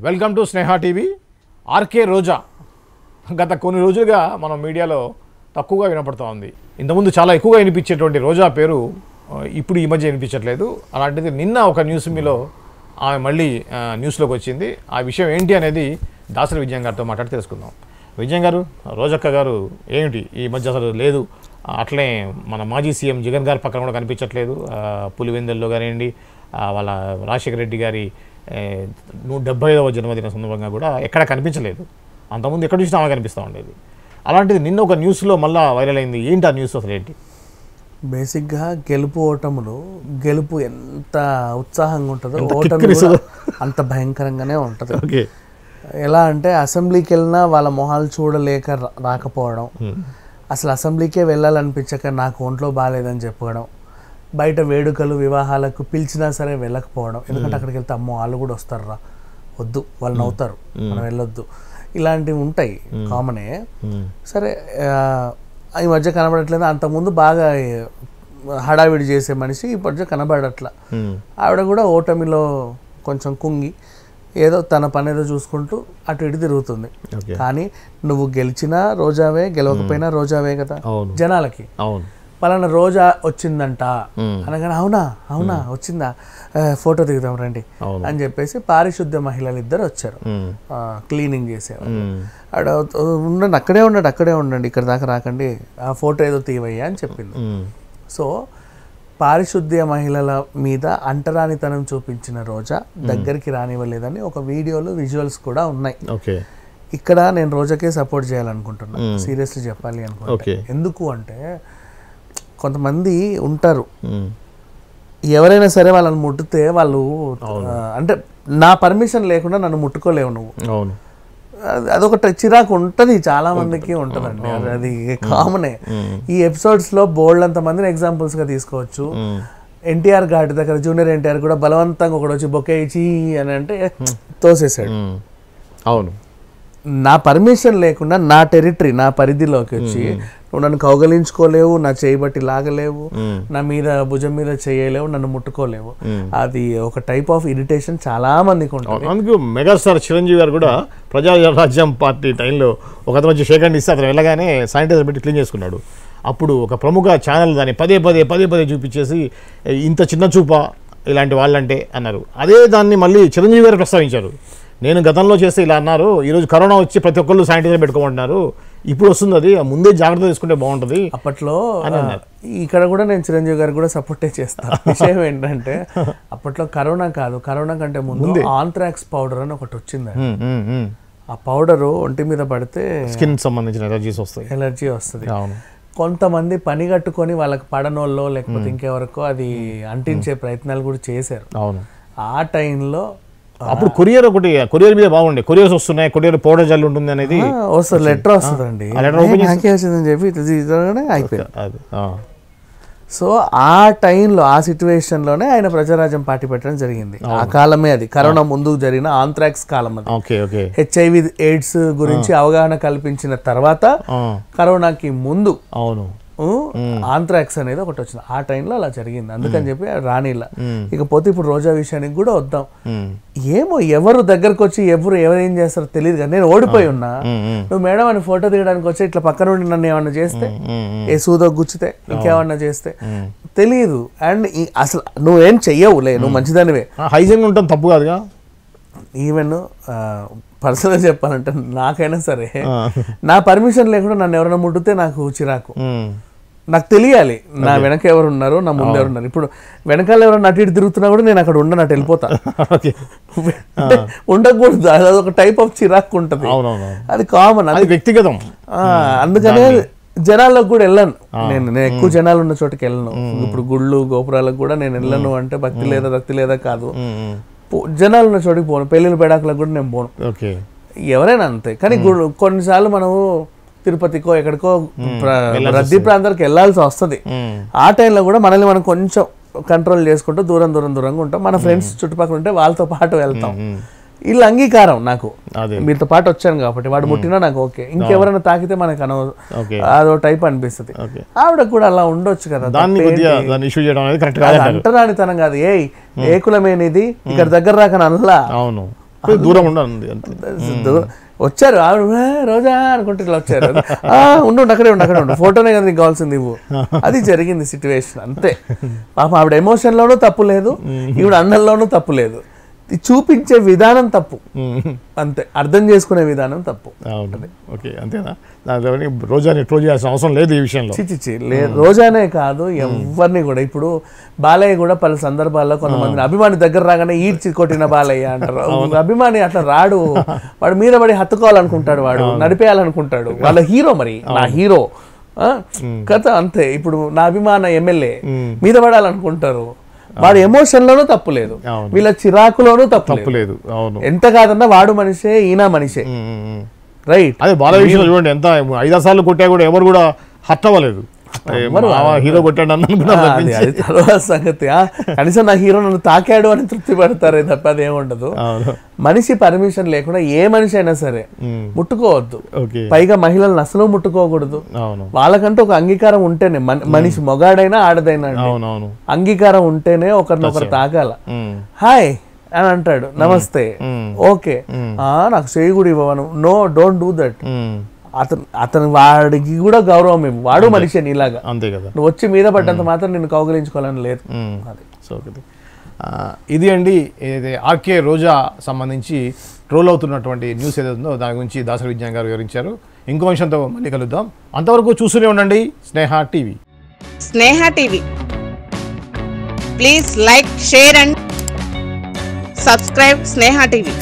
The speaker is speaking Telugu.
Welcome to Sneha TV. RK Roja గత కొన్ని రోజులుగా మనం మీడియాలో తక్కువగా వినపడుతూ ఉంది. ఇంతకుముందు చాలా ఎక్కువగా వినిపించేటువంటి రోజా పేరు ఇప్పుడు ఈ మధ్య వినిపించట్లేదు. అలాంటిది నిన్న ఒక న్యూస్ మీలో ఆమె మళ్ళీ న్యూస్లోకి వచ్చింది. ఆ విషయం ఏంటి అనేది దాసరి విజయం గారితో మాట్లాడి తెలుసుకుందాం. విజయం గారు, రోజక్క గారు ఏమిటి ఈ మధ్య అసలు లేదు, అట్లే మన మాజీ సీఎం జగన్ గారి పక్కన కూడా కనిపించట్లేదు. పులివెందుల్లో కానివ్వండి, వాళ్ళ రాజశేఖర రెడ్డి గారి 175వ జన్మదిన సందర్భంగా కూడా ఎక్కడ కనిపించలేదు. అంతకుముందు ఎక్కడ చూసినా ఆమె కనిపిస్తూ ఉండేది. అలాంటిది నిన్న ఒక న్యూస్లో మళ్ళీ వైరల్ అయింది. ఏంటి ఆ న్యూస్ అసలు ఏంటి? బేసిక్గా గెలుపు ఓటములు, గెలుపు ఎంత ఉత్సాహంగా ఉంటుందో ఓటమి అంత భయంకరంగానే ఉంటుంది. ఓకే, ఎలా అంటే అసెంబ్లీకి వెళ్ళినా వాళ్ళ మొహాలు చూడలేక రాకపోవడం, అసలు అసెంబ్లీకే వెళ్ళాలనిపించక నాకు ఒంట్లో బాగాలేదని చెప్పుకోవడం, బయట వేడుకలు వివాహాలకు పిలిచినా సరే వెళ్ళకపోవడం. ఎందుకంటే అక్కడికి వెళ్తే అమ్మో వాళ్ళు కూడా వస్తారా, వద్దు వాళ్ళు నవ్వుతారు, మనం వెళ్ళొద్దు, ఇలాంటివి ఉంటాయి, కామనే. సరే ఈ మధ్య కనబడట్లేదు. అంతకుముందు బాగా హడావిడి చేసే మనిషి ఈ మధ్య కనబడట్లా. ఆవిడ కూడా ఓటమిలో కొంచెం కుంగి ఏదో తన పని ఏదో చూసుకుంటూ అటు ఇటు తిరుగుతుంది. కానీ నువ్వు గెలిచినా రోజావే, గెలవకపోయినా రోజావే కదా జనాలకి. పలానా రోజా వచ్చిందంట అనగానే అవునా అవునా వచ్చిందా, ఫోటో దిగుదాం రండి అని చెప్పేసి పారిశుద్ధ్య మహిళలు ఇద్దరు వచ్చారు, క్లీనింగ్ చేసేవారు. ఉండండి అక్కడే ఉండండి ఇక్కడ దాకా రాకండి, ఆ ఫోటో ఏదో తీవయ్యా అని చెప్పింది. సో పారిశుద్ధ్య మహిళల మీద అంటరానితనం చూపించిన రోజా దగ్గరికి రానివ్వలేదని ఒక వీడియోలు విజువల్స్ కూడా ఉన్నాయి. ఇక్కడ నేను రోజాకే సపోర్ట్ చేయాలనుకుంటున్నాను, సీరియస్లీ చెప్పాలి అనుకుంటున్నాను. ఎందుకు అంటే కొంతమంది ఉంటారు, ఎవరైనా సరే వాళ్ళని ముట్టితే వాళ్ళు అంటే నా పర్మిషన్ లేకుండా నన్ను ముట్టుకోలేవు నువ్వు, అదొక చిరాకు ఉంటుంది, చాలా మందికి ఉంటుందండి, అది కామనే. ఈ ఎపిసోడ్స్ లో బోల్డ్ అంత మందిని ఎగ్జాంపుల్స్ గా తీసుకోవచ్చు. ఎన్టీఆర్ ఘాటి దగ్గర జూనియర్ ఎన్టీఆర్ కూడా బలవంతంగా ఒకటి వచ్చి బొకే ఇచ్చి అని అంటే తోసేసాడు. అవును, నా పర్మిషన్ లేకుండా నా టెరిటరీ, నా పరిధిలోకి వచ్చి నువ్వు నన్ను కౌగలించుకోలేవు, నా చేయబట్టి లాగలేవు, నా మీద భుజం మీద చేయలేవు, నన్ను ముట్టుకోలేవు. అది ఒక టైప్ ఆఫ్ ఇరిటేషన్ చాలా మందికి ఉంటుంది. అందుకు మెగాస్టార్ చిరంజీవి గారు కూడా ప్రజారాజ్యం పార్టీ టైంలో ఒక అతను వచ్చి షేక్ హ్యాండ్ ఇస్తే అతను వెళ్ళగానే శానిటైజర్ పెట్టి క్లీన్ చేసుకున్నాడు. అప్పుడు ఒక ప్రముఖ ఛానల్ దాన్ని పదే పదే చూపించేసి ఇంత చిన్న చూప ఇలాంటి వాళ్ళంటే అన్నారు. అదే దాన్ని మళ్ళీ చిరంజీవి గారు ప్రస్తావించారు. నేను గతంలో చేస్తే ఇలా అన్నారు, ఈరోజు కరోనా వచ్చి ప్రతి ఒక్కళ్ళు శానిటైజర్ పెట్టుకోమంటున్నారు, ఇప్పుడు వస్తుంది, అది ముందే జాగ్రత్త తీసుకుంటే బాగుంటుంది అప్పట్లో అని అన్నారు. ఇక్కడ కూడా నేను చిరంజీవి గారు కూడా సపోర్టే చేస్తాను. విషయం ఏంటంటే అప్పట్లో కరోనా కాదు, కరోనా కంటే ముందు ఆంథ్రాక్స్ పౌడర్ అని ఒకటి వచ్చింది. ఆ పౌడర్ ఒంటి మీద పడితే స్కిన్ సంబంధించిన ఎలర్జీ వస్తుంది. కొంతమంది పని కట్టుకొని వాళ్ళకి పడనోళ్ళో లేకపోతే ఇంకెవరికో అది అంటించే ప్రయత్నాలు కూడా చేశారు. ఆ టైంలో అప్పుడు కొరియర్ మీద బాగుండే, కొరియర్స్ వస్తున్నాయి, కొరియర్ పౌడర్ జల్లు ఉంటుంది అనేది వస్తుంది, లెటర్ వస్తుందండి, వచ్చిందని చెప్పి అయిపోయింది. సో ఆ టైంలో ఆ సిచ్యువేషన్లోనే ఆయన ప్రజారాజ్యం పార్టీ పెట్టడం జరిగింది. ఆ కాలమే అది, కరోనా ముందు జరిగిన ఆంథ్రాక్స్ కాలం అది. HIV ఎయిడ్స్ గురించి అవగాహన కల్పించిన తర్వాత కరోనాకి ముందు ఆంథ్రాక్స్ అనేది ఒకటి వచ్చింది. ఆ టైంలో అలా జరిగింది, అందుకని చెప్పి రానిలా. ఇకపోతే ఇప్పుడు రోజా విషయానికి కూడా వద్దాం. ఏమో ఎవరు దగ్గరకు వచ్చి ఎవరేం చేస్తారో తెలియదు కదా. నేను ఓడిపోయి ఉన్నా, నువ్వు మేడం అని ఫోటో దిగడానికి వచ్చి ఇట్లా పక్క నుండి నన్ను ఏమన్నా చేస్తే, ఏ సూదో గుచ్చితే, ఇంకేమన్నా చేస్తే తెలియదు. అండ్ అసలు నువ్వేం చెయ్యవులే, నువ్వు మంచిదానివే, హైజీన్ ఉంటాం, తప్పు కాదుగా. ఈవెన్ పర్సనల్గా చెప్పాలంటే నాకైనా సరే నా పర్మిషన్ లేకుండా నన్ను ఎవరైనా ముట్టితే నాకు చిరాకు. నాకు తెలియాలి నా వెనక ఎవరున్నారు, నా ముందు ఎవరున్నారు. ఇప్పుడు వెనకాల ఎవరైనా అటు ఇటు తిరుగుతున్నా కూడా నేను అక్కడ ఉండను, అటు వెళ్ళిపోతా. ఉండకూడదు, అది ఒక టైప్ ఆఫ్ చిరాకు ఉంటుంది, అది కామన్, అది వ్యక్తిగతం. అందుకనే జనాలకు కూడా వెళ్ళను నేను ఎక్కువ జనాలు ఉన్న చోటుకి వెళ్ళను. ఇప్పుడు గుళ్ళు గోపురాలకు కూడా నేను వెళ్ళను. అంటే భక్తి లేదా కాదు, జనాలు ఉన్న చోటికి పోను. పెళ్ళిళ్ళ పెడాకులకు కూడా నేను పోను, ఎవరైనా అంతే. కానీ కొన్నిసార్లు మనము తిరుపతికో ఎక్కడికో రద్దీ ప్రాంతాలకు వెళ్ళాల్సి వస్తుంది. ఆ టైంలో కూడా మనల్ని మనం కొంచెం కంట్రోల్ చేసుకుంటూ దూరంగా ఉంటాం. మన ఫ్రెండ్స్ చుట్టుపక్కల ఉంటే వాళ్ళతో పాటు వెళ్తాం. వీళ్ళ అంగీకారం నాకు, మీతో పాటు వచ్చాను కాబట్టి వాడు ముట్టినా నాకు ఓకే, ఇంకెవరైనా తాకితే మనకు అదో టైప్ అనిపిస్తుంది. ఆవిడ కూడా అలా ఉండొచ్చు కదా, అంటరానితనం కాదు. ఏ కులమేనిది ఇక్కడ దగ్గర రాకని అనలా, దూరం ఉండాలి అంతే. వచ్చారు ఆవిడ రోజా అనుకుంటే ఇట్లా వచ్చారు. ఉండు అక్కడే ఉండు ఫోటోనే కదా నీకు కావాల్సింది ఇవ్వు. అది జరిగింది సిచ్యువేషన్ అంతే. పాప ఆవిడ ఎమోషన్లోనూ తప్పు లేదు, ఈవిడ అన్నంలోనూ తప్పు లేదు. చూపించే విధానం తప్పు అంతే, అర్థం చేసుకునే విధానం తప్పు. ఓకే అంతేనా? రోజాని ట్రోల్ చేయాల్సిన అవసరం లేదు ఈ విషయంలో. చిచి లేదు, రోజానే కాదు ఎవరిని కూడా. ఇప్పుడు బాలయ్య కూడా పలు సందర్భాల్లో కొంతమంది అభిమాని దగ్గర రాగానే ఈడ్చి కొట్టిన బాలయ్య అంటారు. అభిమాని అట్లా రాడు, వాడు మీద పడి హత్తుకోవాలనుకుంటాడు, వాడు నడిపేయాలనుకుంటాడు. వాళ్ళ హీరో, మరి నా హీరో కథ అంతే. ఇప్పుడు నా అభిమాన ఎమ్మెల్యే మీద పడాలనుకుంటారు, వాడు ఎమోషన్ లోనూ తప్పు లేదు, వీళ్ళ చిరాకులోనూ తప్పు లేదు. ఎంత కాదన్నా వాడు మనిషే, ఈయన మనిషే, రైట్? అదే బాలయ్య విషయంలో చూడండి, ఎంత 5-6 సార్లు కొట్టా కూడా ఎవరు కూడా హర్ట్ అవ్వలేదు. హీరో కొట్టాడు అది తర్వాత సంగతి. కనీసం నా హీరో నన్ను తాకాడు అని తృప్తి పడతారే తప్ప అదేముండదు. మనిషి పర్మిషన్ లేకుండా ఏ మనిషి అయినా సరే ముట్టుకోవద్దు. పైగా మహిళలను అసలు ముట్టుకోకూడదు. వాళ్ళకంటూ ఒక అంగీకారం ఉంటేనే, మనిషి మొగాడైనా ఆడదైనా అంగీకారం ఉంటేనే ఒకరినొకరు తాకాల. హాయ్ అని అంటాడు, నమస్తే, ఓకే, నాకు చేయి కూడా ఇవ్వను, నో డోంట్ డూ దట్. అతను వాడికి కూడా గౌరవం ఇవ్వు, వాడు మనిషి నీలాగా, అంతే కదా. నువ్వు వచ్చి మీద పడ్డంత మాత్రం నిన్ను కౌగిలించుకోవాలని లేదు. ఇది అండి ఆర్కే రోజా సంబంధించి ట్రోల్ అవుతున్నటువంటి న్యూస్ ఏదైతుందో దాని గురించి దాసరి విజ్ఞాన్ గారు వివరించారు. ఇంకో అంశంతో మళ్ళీ కలుద్దాం. అంతవరకు చూస్తూనే ఉండండి Sneha TV. Sneha TV, please like, share and subscribe Sneha TV.